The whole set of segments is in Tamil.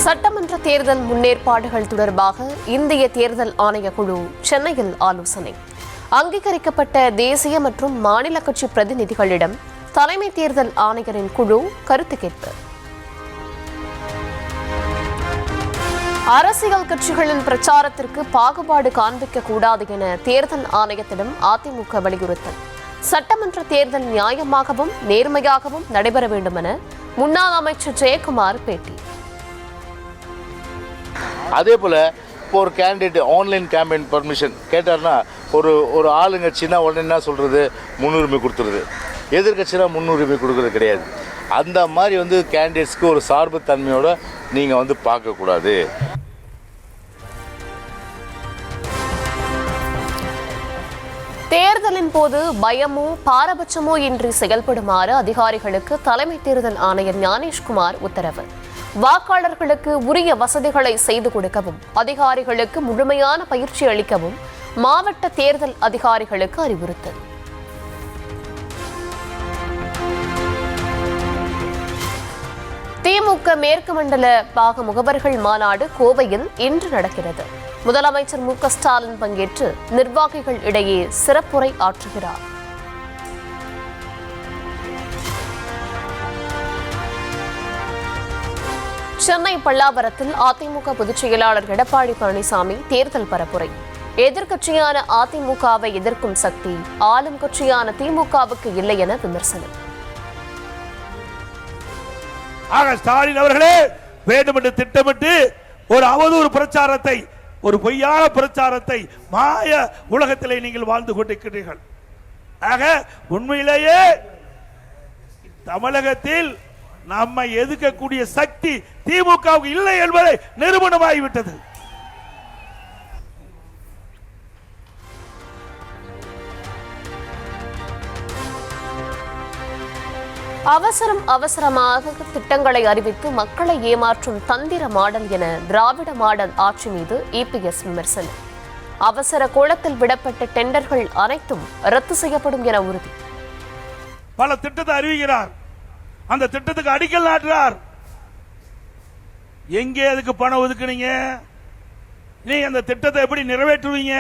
சட்டமன்ற தேர்தல் முன்னேற்பாடுகள் தொடர்பாக இந்திய தேர்தல் ஆணைய குழு சென்னையில் ஆலோசனை. அங்கீகரிக்கப்பட்ட தேசிய மற்றும் மாநில கட்சி பிரதிநிதிகளிடம் தலைமை தேர்தல் ஆணையரின் குழு கருத்து கேட்பு. அரசியல் கட்சிகளின் பிரச்சாரத்திற்கு பாகுபாடு காண்பிக்க கூடாது என தேர்தல் ஆணையத்திடம் அதிமுக வலியுறுத்தல். சட்டமன்ற தேர்தல் நியாயமாகவும் நேர்மையாகவும் நடைபெற வேண்டும் என முன்னாள் அமைச்சர் ஜெயக்குமார் பேட்டி. அதே போல் இப்போ ஒரு கேண்டிடேட் ஆன்லைன் கேம்பெயின் பர்மிஷன் கேட்டார்னா ஒரு ஆளுங்கட்சினா உடனே என்ன சொல்கிறது, முன்னுரிமை கொடுத்துருது. எதிர்கட்சினா முன்னுரிமை கொடுக்குறது கிடையாது. அந்த மாதிரி கேண்டிடேட்ஸ்க்கு ஒரு சார்பு தன்மையோடு நீங்கள் பார்க்கக்கூடாது. தேர்தலின் போது பயமோ பாரபட்சமோ இன்றி செயல்படுமாறு அதிகாரிகளுக்கு தலைமை தேர்தல் ஆணையர் ஞானேஷ்குமார் உத்தரவு. வாக்காளர்களுக்கு உரிய வசதிகளை செய்து கொடுக்கவும் அதிகாரிகளுக்கு முழுமையான பயிற்சி அளிக்கவும் மாவட்ட தேர்தல் அதிகாரிகளுக்கு அறிவுறுத்தல். திமுக மேற்கு மண்டல பாக முகவர்கள் மாநாடு கோவையில் இன்று நடக்கிறது. முதலமைச்சர் மு.க. ஸ்டாலின் பங்கேற்று நிர்வாகிகள் இடையே சிறப்புரை ஆற்றுகிறார். சென்னை பல்லாவரத்தில் அதிமுக பொதுச் செயலாளர் எடப்பாடி பழனிசாமி தேர்தல் பரப்புரை. எதிர்க்கட்சியான அதிமுகவை எதிர்க்கும் சக்தி ஆளும் கட்சியான திமுகவுக்கு இல்லை என விமர்சனம். ஸ்டாலின் அவர்களே வேண்டுமென்று திட்டமிட்டு ஒரு அவதூறு பிரச்சாரத்தை, ஒரு பொய்யான பிரச்சாரத்தை மாய உலகத்திலே நீங்கள் வாழ்ந்து கொண்டிருக்கிறீர்கள். ஆக உண்மையிலேயே தமிழகத்தில் நம்மை எதிர்க்கக்கூடிய சக்தி திமுகவுக்கு இல்லை என்பதை நிரூபணமாகிவிட்டது. அவசரமாக திட்டங்களை அறிவித்து மக்களை ஏமாற்றும் தந்திர மாடல் என திராவிட மாடல் ஆட்சி மீது இபிஎஸ் விமர்சனம். அவசர கோலத்தில் விடப்பட்ட டெண்டர்கள் அனைத்தும் ரத்து செய்யப்படும் என உறுதி. பல திட்டத்தை அறிவிக்கிறார், அந்த திட்டத்துக்கு அடிக்கல் நாட்டுறார். எங்கே அதுக்கு பணம் ஒதுக்குனீங்க? நீ அந்த திட்டத்தை எப்படி நிறைவேற்றுவீங்க?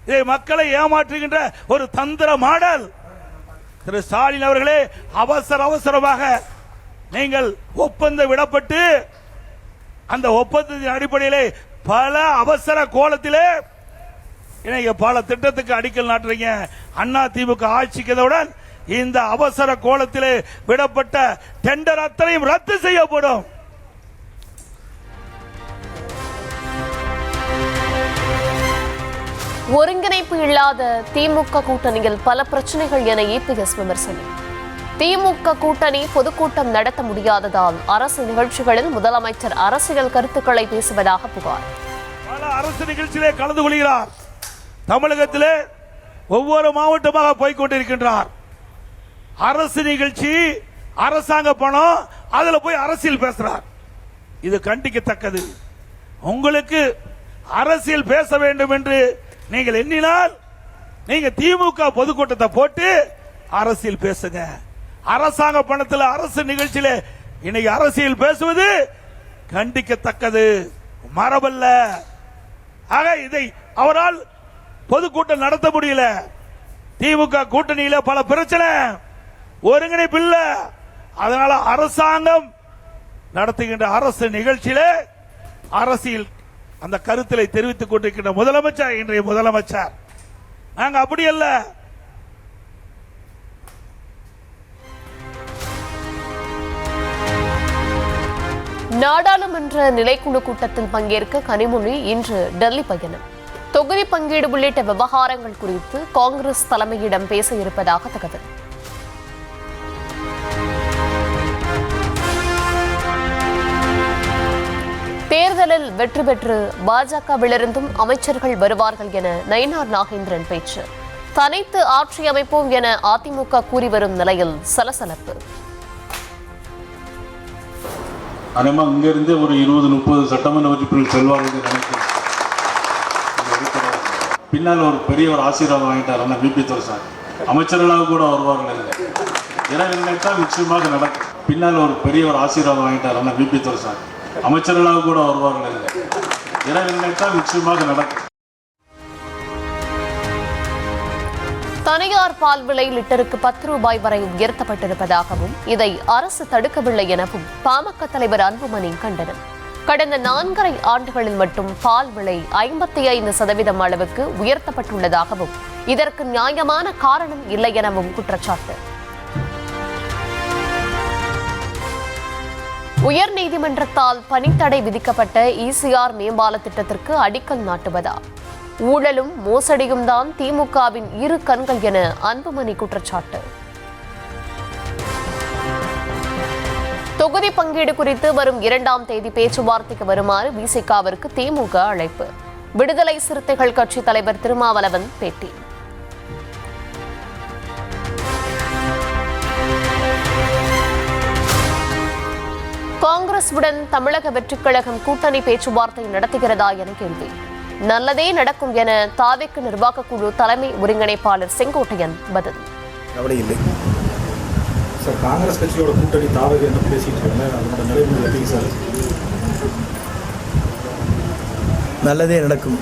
இதை மக்களை ஏமாற்றுகின்ற ஒரு தந்திர மாடல். திரு ஸ்டாலின் அவர்களே, அவசரமாக நீங்கள் ஒப்பந்தம் விடப்பட்டு அந்த ஒப்பந்தத்தின் அடிப்படையிலே பல அவசர கோலத்திலே பல திட்டத்துக்கு அடிக்கல் நாட்டுறீங்க. அண்ணா திமுக ஆட்சிக்கவுடன் இந்த அவசர கோலத்திலே விடப்பட்ட டெண்டர் அத்தனையும் ரத்து செய்யப்படும். ஒருங்கிணைப்பு இல்லாத திமுக கூட்டணியில் பல பிரச்சனைகள் என இபிஎஸ் விமர்சனம். திமுக கூட்டணி பொதுக்கூட்டம் நடத்த முடியாததால் அரசு நிகழ்ச்சிகளில் முதலமைச்சர் அரசியல் கருத்துக்களை பேசுவதாக புகார். பல அரசு நிகழ்ச்சியிலே கலந்து கொள்கிறார். தமிழகத்திலே ஒவ்வொரு மாவட்டமாக போய்கொண்டிருக்கின்றார். அரசு நிகழ்ச்சி, அரசாங்க பணம், அதுல போய் அரசியல் பேசுறார். இது கண்டிக்கத்தக்கது. உங்களுக்கு அரசியல் பேச வேண்டும் என்று நீங்கள் எண்ணினால் நீங்க திமுக பொதுக்கூட்டத்தை போட்டு அரசியல் பேசுங்க. அரசாங்க பணத்தில் அரசு நிகழ்ச்சியில இன்னைக்கு அரசியல் பேசுவது கண்டிக்கத்தக்கது, மரபல்ல. ஆக இதை அவரால் பொதுக்கூட்டம் நடத்த முடியல. திமுக கூட்டணியில பல பிரச்சனை, ஒருங்கிணைப்பு இல்ல. அதனால அரசாங்கம் நடத்துகின்ற அரசு நிகழ்ச்சியில அரசியல் அந்த கருத்திலை தெரிவித்துக் கொண்டிருக்கின்ற முதலமைச்சர், இன்றைய முதலமைச்சர். நாங்க அப்படி அல்ல. நாடாளுமன்ற நிலைக்குழு கூட்டத்தில் பங்கேற்க கனிமொழி இன்று டெல்லி பயணம். தொகுதி பங்கீடு உள்ளிட்ட விவகாரங்கள் குறித்து காங்கிரஸ் தலைமையிடம் பேச இருப்பதாக தகவல். தேர்தலில் வெற்றி பெற்று பாஜகவிலிருந்தும் அமைச்சர்கள் வருவார்கள் என நயினார் நாகேந்திரன் பேச்சு. தனித்து ஆட்சி அமைப்போம் என அதிமுக கூறி வரும் நிலையில் சலசலப்பு. இங்கிருந்து ஒரு 20-30 சட்டமன்ற உறுப்பினர்கள் செல்வார்கள் நினைக்கிறேன். பின்னால் ஒரு பெரிய ஒரு ஆசீர்வாதம் வாங்கிட்டார் அண்ணா விபி துரைசாமி. அமைச்சர்களாக கூட வருவார்கள். எனவே நினைத்தால் நிச்சயமாக நடக்கும். பின்னால் ஒரு பெரிய ஒரு ஆசீர்வாதம் வாங்கிட்டார் அண்ணா விபி துரைசாமி. அமைச்சர்களாக கூட வருவார்கள். இறைவன் நினைத்தால் நிச்சயமாக நடக்கும். தனியார் பால் விலை லிட்டருக்கு 10 ரூபாய் வரை உயர்த்தப்பட்டிருப்பதாகவும் இதை அரசு தடுக்கவில்லை எனவும் பாமக தலைவர் அன்புமணி கண்டனம். கடந்த 4.5 ஆண்டுகளில் மட்டும் பால் விலை 55% அளவுக்கு உயர்த்தப்பட்டுள்ளதாகவும் இதற்கு நியாயமான காரணம் இல்லை எனவும் குற்றச்சாட்டு. உயர்நீதிமன்றத்தால் பணித்தடை விதிக்கப்பட்ட ஈசிஆர் மேம்பால திட்டத்திற்கு அடிக்கல் நாட்டுவதா? ஊழலும் மோசடியும் தான் திமுகவின் இரு கண்கள் என அன்புமணி குற்றச்சாட்டு. தொகுதி பங்கீடு குறித்து வரும் 2ஆம் தேதி பேச்சுவார்த்தைக்கு வருமாறு விசிகாவிற்கு திமுக அழைப்பு. விடுதலை சிறுத்தைகள் கட்சி தலைவர் திருமாவளவன் பேட்டி. காங்கிரசுடன் தமிழக வெற்றிக் கழகம் கூட்டணி பேச்சுவார்த்தை நடத்துகிறதா என கேள்வி. நல்லதே நடக்கும் என தாவேக்கு நிர்வாக குழு தலைமை ஒருங்கிணைப்பாளர் செங்கோட்டையன் பதில். கவலை இல்லை சார். காங்கிரஸ் கட்சியோட கூட்டணி தாவேக்கு என்ன பேசிட்டு இருக்காங்க, அதனோட நிலைமை எப்படி சார்? நல்லதே நடக்கும்.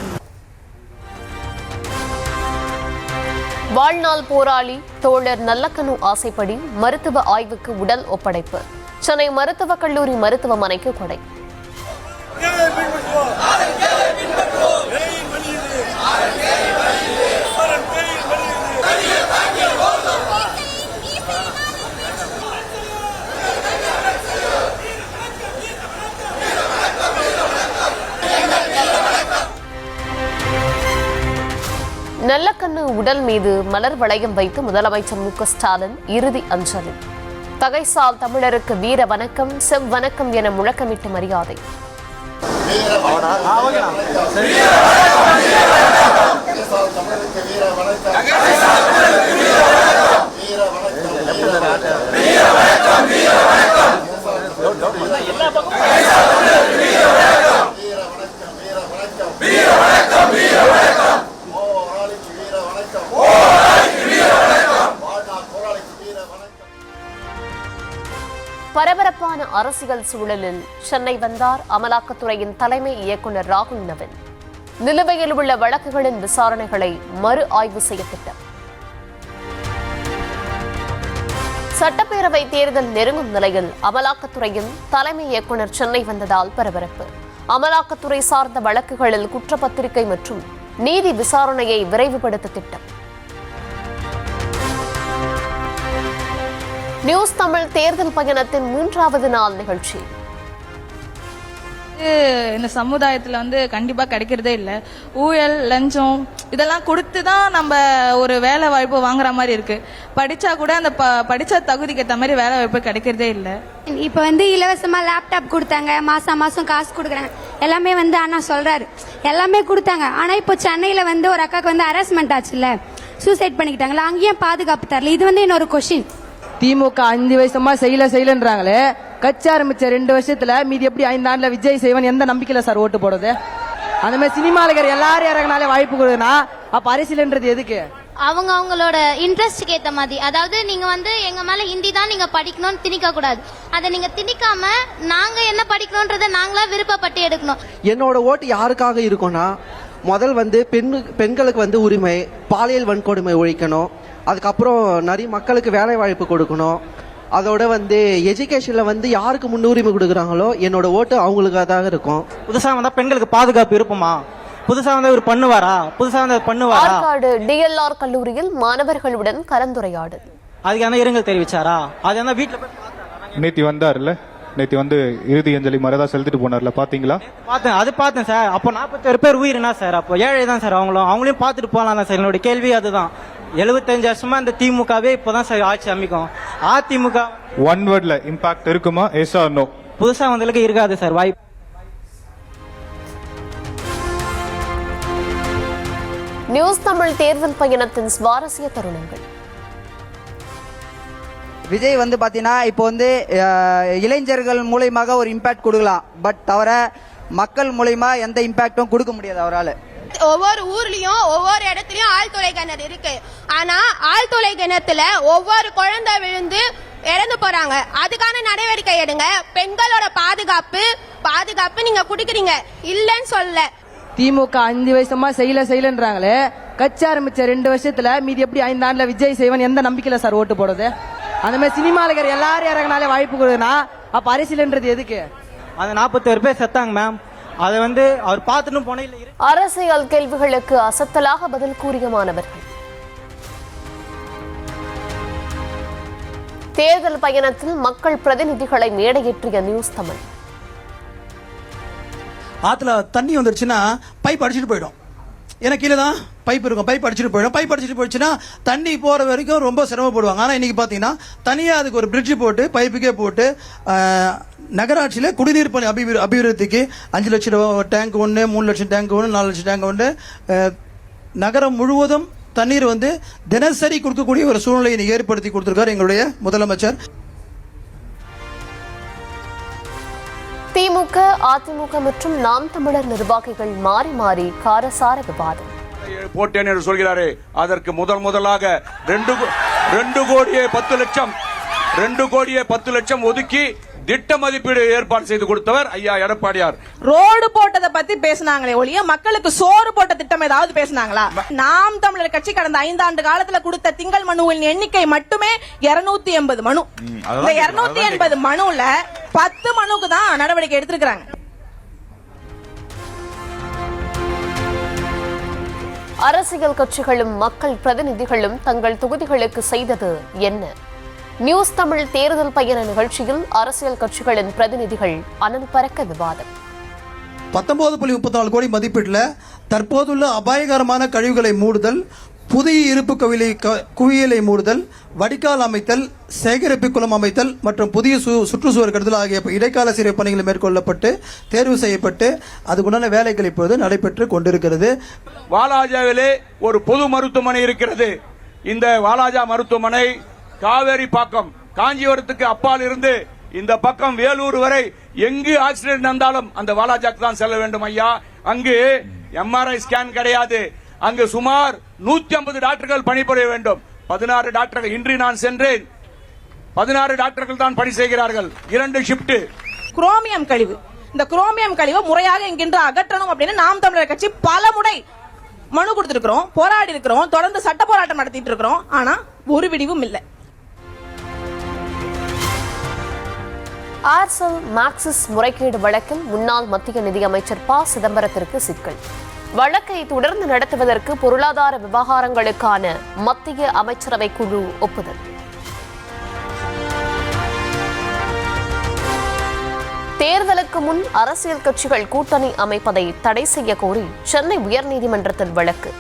வாழ்நாள் போராளி தோழர் நல்லக்கண்ணு ஆசைப்படி மருத்துவ ஆய்வுக்கு உடல் ஒப்படைப்பு. சென்னை மருத்துவக் கல்லூரி மருத்துவமனைக்கு கொடை. நல்லக்கண்ணு உடல் மீது மலர் வளையம் வைத்து முதலமைச்சர் மு.க. ஸ்டாலின் இறுதி அஞ்சலி. தகைசால் தமிழருக்கு வீர வணக்கம் செவ்வணக்கம் என முழக்கமிட்டு மரியாதை. பரபரப்பான அரசியல் சூழலில் சென்னை வந்தார் அமலாக்கத்துறையின் தலைமை இயக்குநர் ராகுல் நவீன். நிலுவையில் உள்ள வழக்குகளின் விசாரணைகளை மறு ஆய்வு செய்ய திட்டம். சட்டப்பேரவை தேர்தல் நெருங்கும் நிலையில் அமலாக்கத்துறையின் தலைமை இயக்குநர் சென்னை வந்ததால் பரபரப்பு. அமலாக்கத்துறை சார்ந்த வழக்குகளில் குற்றப்பத்திரிகை மற்றும் நீதி விசாரணையை விரைவுபடுத்த திட்டம். நியூஸ் தமிழ் தேர்தல் பயணத்தின் 3வது நாள் நிகழ்ச்சி. இந்த சமுதாயத்துல கண்டிப்பா கிடைக்கிறதே இல்லை. ஊழல் லஞ்சம் இதெல்லாம் கொடுத்து தான் நம்ம ஒரு வேலை வாய்ப்பு வாங்குற மாதிரி இருக்கு. படிச்சா கூட அந்த படிச்ச தகுதிக்கு ஏற்ற மாதிரி வேலை வாய்ப்பு கிடைக்கிறதே இல்லை. இப்ப இலவசமா லேப்டாப் கொடுத்தாங்க, மாசம் மாசம் காசு கொடுக்குறாங்க, எல்லாமே அண்ணா சொல்றாரு எல்லாமே கொடுத்தாங்க. ஆனா இப்போ சென்னையில ஒரு அக்காக்கு ஹராஸ்மெண்ட் ஆச்சுல்ல, சூசைட் பண்ணிக்கிட்டாங்களா, அங்கேயும் பாதுகாப்பு தரல. இது இன்னொரு கொஸ்டின். திமுக 5 வருஷமா செய்யலன்றாங்களே, கட்சி ஆரம்பிச்ச 2 வருஷத்துல மீதி எப்படி 5 ஆண்டுல விஜய் செய்வன் எந்த நம்பிக்கையில சார் ஓட்டு போடுறது? அந்த மாதிரி சினிமாலகர் எல்லாரும் இறங்கினாலே வாய்ப்பு கொடுக்குன்னா அப்ப அரசியல்ன்றது எதுக்கு? அவங்களோட இன்ட்ரெஸ்ட்க்கு ஏத்த மாதிரி. அதாவது நீங்க எங்க மேல ஹிந்தி தான் நீங்க படிக்கணும்னு திணிக்க கூடாது. அதை நீங்க திணிக்காம நாங்க என்ன படிக்கணும்ன்றத நாங்களா விருப்பப்பட்டு எடுக்கணும். என்னோட ஓட்டு யாருக்காக இருக்கும்னா, முதல் பெண்களுக்கு உரிமை, பாலியல் வன்கொடுமை ஒழிக்கணும். அதுக்கப்புறம் நிறைய மக்களுக்கு வேலை வாய்ப்பு கொடுக்கணும். அதோட எஜுகேஷன்ல யாருக்கு முன்னுரிமை கொடுக்குறாங்களோ என்னோட ஓட்டு அவங்களுக்காக இருக்கும். புதுசா வந்தா பெண்களுக்கு பாதுகாப்பு இருப்புமா? புதுசா வந்தா இவர் பண்ணுவாரா? ஆற்காடு டிஎல்ஆர் கல்லூரியில் மாணவர்களுடன் கலந்துரையாடல். அதுக்கு இரங்கல் தெரிவிச்சாரா? அது வீட்டுல நேத்தி வந்தார்ல, நேத்தி இறுதி அஞ்சலி மரதா செலுத்திட்டு போனார்ல, பாத்தீங்களா? பார்த்தேன் சார். அப்போ 41 பேர் உயிரினா சார். அப்போ ஏழை தான் சார். அவங்களையும் பார்த்துட்டு போகலாம் தான் சார். என்னோட கேள்வி அதுதான். 75 வருஷமா இந்த திமுகவே இப்பதான் சார் ஆட்சி அமைக்கும். அதிமுக ஒன் வேர்ட்ல இம்பாக்ட் இருக்குமா? Yes or no? புதுசா வந்ததுக்கு இருக்காது சார் வாய்ப்பு. நியூஸ் தமிழ் தேர்தல் பயணத்தின் சுவாரஸ்ய தருணங்கள். விஜய் பாத்தீங்கன்னா இப்போ இளைஞர்கள் மூலமாக ஒரு இம்பாக்ட் கொடுக்கலாம். பட் தவிர மக்கள் மூலமா எந்த இம்பாக்டும் கொடுக்க முடியாது அவரால். ஒவ்வொரு ஊர்லயும் ஒவ்வொரு இடத்துலயும் ஆழ்துளை கிணறு இருக்கு. ஆனா ஆழ்துளை கிணத்துல ஒவ்வொரு குழந்தை விழுந்து இறந்து போறாங்க. அதுக்கான நடவடிக்கை எடுங்க. பெண்களோட பாதுகாப்பு நீங்க குடுக்குறீங்க, இல்லன்னு சொல்ல. திமுக 5 வருஷமா செய்யலன்றாங்களே, கட்சி ஆரம்பிச்ச 2 வருஷத்துல மீதி எப்படி 5 ஆண்டுல விஜய் செய்வன் எந்த நம்பிக்கையில சார் ஓட்டு போடுறது? அந்த மாதிரி சினிமாலகர் எல்லாரும் இறங்கினாலே வாய்ப்பு கொடுக்குதுன்னா அப்ப அரசியல்ன்றது எதுக்கு? அது 41 பேர் செத்தாங்க மேம். அதை வந்து அவர் பார்த்துட்டு போன இல்லை. அரசியல் கேள்விகளுக்கு அசத்தலாக பதில் கூறிய மாணவர்கள். தேர்தல் பயணத்தில் மக்கள் பிரதிநிதிகளை மேடையேற்றிய நியூஸ் தமிழ். ஆற்றுல தண்ணி வந்துருச்சுன்னா பைப் அடிச்சுட்டு போயிடும். எனக்கு கீழே தான் பைப் இருக்கும், பைப் அடிச்சுட்டு போயிடும். பைப் அடிச்சுட்டு போயிடுச்சுன்னா தண்ணி போகிற வரைக்கும் ரொம்ப சிரமப்படுவாங்க. ஆனால் இன்றைக்கி பார்த்தீங்கன்னா தனியாக அதுக்கு ஒரு பிரிட்ஜ் போட்டு பைப்புக்கே போட்டு நகராட்சியில் குடிநீர் பணி அபிவிருத்திக்கு 5 லட்சம் ரூபா டேங்க் ஒன்று, 3 லட்சம் டேங்க் ஒன்று, 4 லட்சம் டேங்க் ஒன்று, நகரம் முழுவதும் தண்ணீர் வந்து தினசரி கொடுக்கக்கூடிய ஒரு சூழ்நிலையை ஏற்படுத்தி கொடுத்திருக்கார் எங்களுடைய முதலமைச்சர். திமுக, அதிமுக மற்றும் நாம் தமிழர் நிர்வாகிகள் மாறி மாறி காரசார விவாதம். போட்டேன் என்று சொல்கிறாரே, அதற்கு முதலாக 2 கோடியே 10 லட்சம் ஒதுக்கி திட்ட மதிப்பீடு ஏற்பாடு செய்து கொடுத்தவர் ஐயா எடப்பாடியார். ரோடு போட்டதை பத்தி பேசினாங்களே ஒழிய மக்களுக்கு சோறு போட்ட திட்டம் ஏதாவது பேசினாங்களா? நாம் தமிழர் கட்சி கடந்த 5 ஆண்டு காலத்துல கொடுத்த திங்கள் மனுவின் எண்ணிக்கை மட்டுமே 280 மனு. இந்த 280 மனுல 10 மனுக்கு தான் நடவடிக்கை எடுத்திருக்காங்க. அரசியல் கட்சிகளும் மக்கள் பிரதிநிதிகளும் தங்கள் தொகுதிகளுக்கு செய்தது என்ன? நியூஸ் தமிழ் தேர்தல் பயண நிகழ்ச்சியில் அரசியல் கட்சிகளின் பிரதிநிதிகள் அனல் பறக்க விவாதம். 19.34 கோடி மதிப்பீட்டில் தற்போதுள்ள அபாயகரமான கழிவுகளை மூடுதல், புதிய இருப்பு குவியலை மூடுதல், வடிகால் அமைத்தல், சேகரிப்பு குளம் அமைத்தல் மற்றும் புதிய சுற்றுச்சுவர் கட்டுதல் ஆகிய இடைக்கால சீரமைப்பு பணிகள் மேற்கொள்ளப்பட்டு தேர்வு செய்யப்பட்டு அதுக்குண்டான வேலைகள் இப்போது நடைபெற்று கொண்டிருக்கிறது. வாலாஜாவிலே ஒரு பொது மருத்துவமனை இருக்கிறது. இந்த வாலாஜா மருத்துவமனை காவேரி பாக்கம் காஞ்சிபுரத்துக்கு அப்பால் இருந்து இந்த பக்கம் வேலூர் வரை எங்கு ஆக்சிடென்ட் நடந்தாலும் அந்த வாலாஜாக்கு தான் செல்ல வேண்டும் ஐயா. அங்கு எம்ஆர்ஐ ஸ்கேன் கிடையாது. அங்கு சுமார் 150 டாக்டர்கள் பணிபுரிய வேண்டும். 16 டாக்டர்கள் இன்று நான் சென்றேன். 16 டாக்டர்கள் தான் பணி செய்கிறார்கள், 2 ஷிப்ட். குரோமியம் கழிவு, இந்த குரோமியம் கழிவை முறையாக இங்கின்று அகற்றணும் அப்படின்னு நாம் தமிழர் கட்சி பல முறை மனு கொடுத்திருக்கிறோம், போராடி இருக்கிறோம், தொடர்ந்து சட்ட போராட்டம் நடத்திட்டு இருக்கிறோம். ஆனா ஒரு விடிவும் இல்லை. ஏர்செல் மேக்சிஸ் முறைகேடு வழக்கில் முன்னாள் மத்திய நிதியமைச்சர் ப. சிதம்பரத்திற்கு சிக்கல். வழக்கை தொடர்ந்து நடத்துவதற்கு பொருளாதார விவகாரங்களுக்கான மத்திய அமைச்சரவை குழு ஒப்புதல். தேர்தலுக்கு முன் அரசியல் கட்சிகள் கூட்டணி அமைப்பதை தடை செய்ய கோரி சென்னை உயர்நீதிமன்றத்தில் வழக்கு.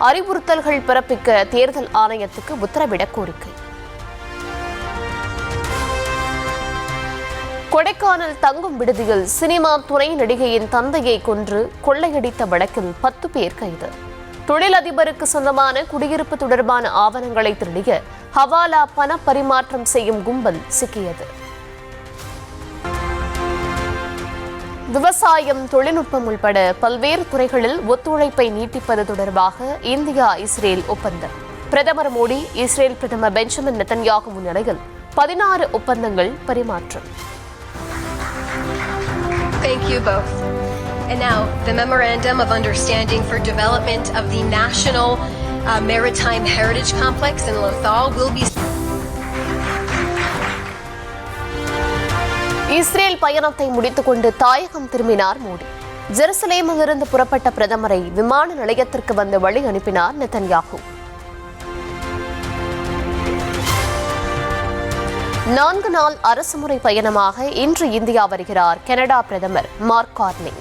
அறிவுறுத்தல்கள் பிறப்பிக்க தேர்தல் ஆணையத்துக்கு உத்தரவிட கோரிக்கை. கொடைக்கானல் தங்கும் விடுதியில் சினிமா துணை நடிகையின் தந்தையை கொன்று கொள்ளையடித்த வழக்கில் 10 பேர் கைது. தொழிலதிபருக்கு சொந்தமான குடியிருப்பு தொடர்பான ஆவணங்களை திருடிய ஹவாலா பண பரிமாற்றம் செய்யும் கும்பல் சிக்கியது. விவசாயம், தொழில்நுட்பம் உள்பட பல்வேறு துறைகளில் ஒத்துழைப்பை நீட்டிப்பது தொடர்பாக இந்தியா இஸ்ரேல் ஒப்பந்தம். பிரதமர் மோடி, இஸ்ரேல் பிரதமர் பெஞ்சமின் நெத்தன்யாகு முன்னிலையில் 16 ஒப்பந்தங்கள் பரிமாற்றம். Thank you both. And now, the Memorandum of Understanding for Development of the National Maritime Heritage Complex in Lothal will be... Israel பயணத்தை முடித்துக்கொண்டு தாயகம் திரும்பினார் மோடி. ஜெருசலேமிலிருந்து புறப்பட்ட பிரதமரை விமான நிலையத்திற்கு வந்து வழி அனுப்பினார் நெத்தன்யாகு. 4 நாள் அரசுமுறை பயணமாக இன்று இந்தியா வருகிறார் கனடா பிரதமர் மார்க் கார்னி.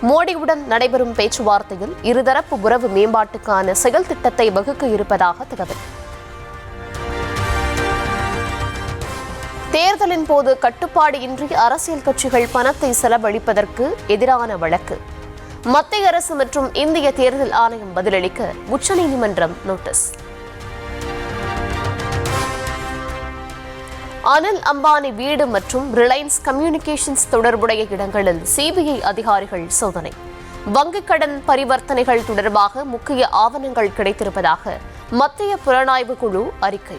மோடியுடன் நடைபெறும் பேச்சுவார்த்தையில் இருதரப்பு உறவு மேம்பாட்டுக்கான செயல் திட்டத்தை வகுக்க இருப்பதாக தகவல். தேர்தலின் போது கட்டுப்பாடு இன்றி அரசியல் கட்சிகள் பணத்தை செலவழிப்பதற்கு எதிரான வழக்கு. மத்திய அரசு மற்றும் இந்திய தேர்தல் ஆணையம் பதிலளிக்க உச்சநீதிமன்றம் நோட்டீஸ். அனில் அம்பானி வீடு மற்றும் ரிலையன்ஸ் கம்யூனிகேஷன்ஸ் தொடர்புடைய இடங்களில் சிபிஐ அதிகாரிகள் சோதனை. வங்கிக் கடன் பரிவர்த்தனைகள் தொடர்பாக முக்கிய ஆவணங்கள் கிடைத்திருப்பதாக மத்திய புலனாய்வு குழு அறிக்கை.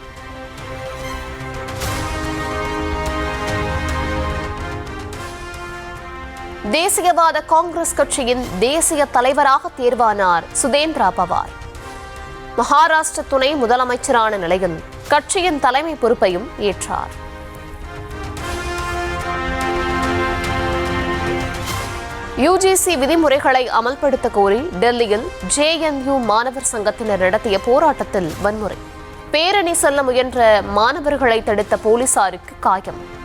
தேசியவாத காங்கிரஸ் கட்சியின் தேசிய தலைவராக தேர்வானார் சுதேந்திரா பவார். மகாராஷ்டிர துணை முதலமைச்சரான நிலையில் கட்சியின் தலைமை பொறுப்பையும் ஏற்றார். யுஜிசி விதிமுறைகளை அமல்படுத்த கோரி டெல்லியில் JNU மாணவர் சங்கத்தினர் நடத்திய போராட்டத்தில் வன்முறை. பேரணி செல்ல முயன்ற மாணவர்களை தடுத்த போலீசாருக்கு காயம்.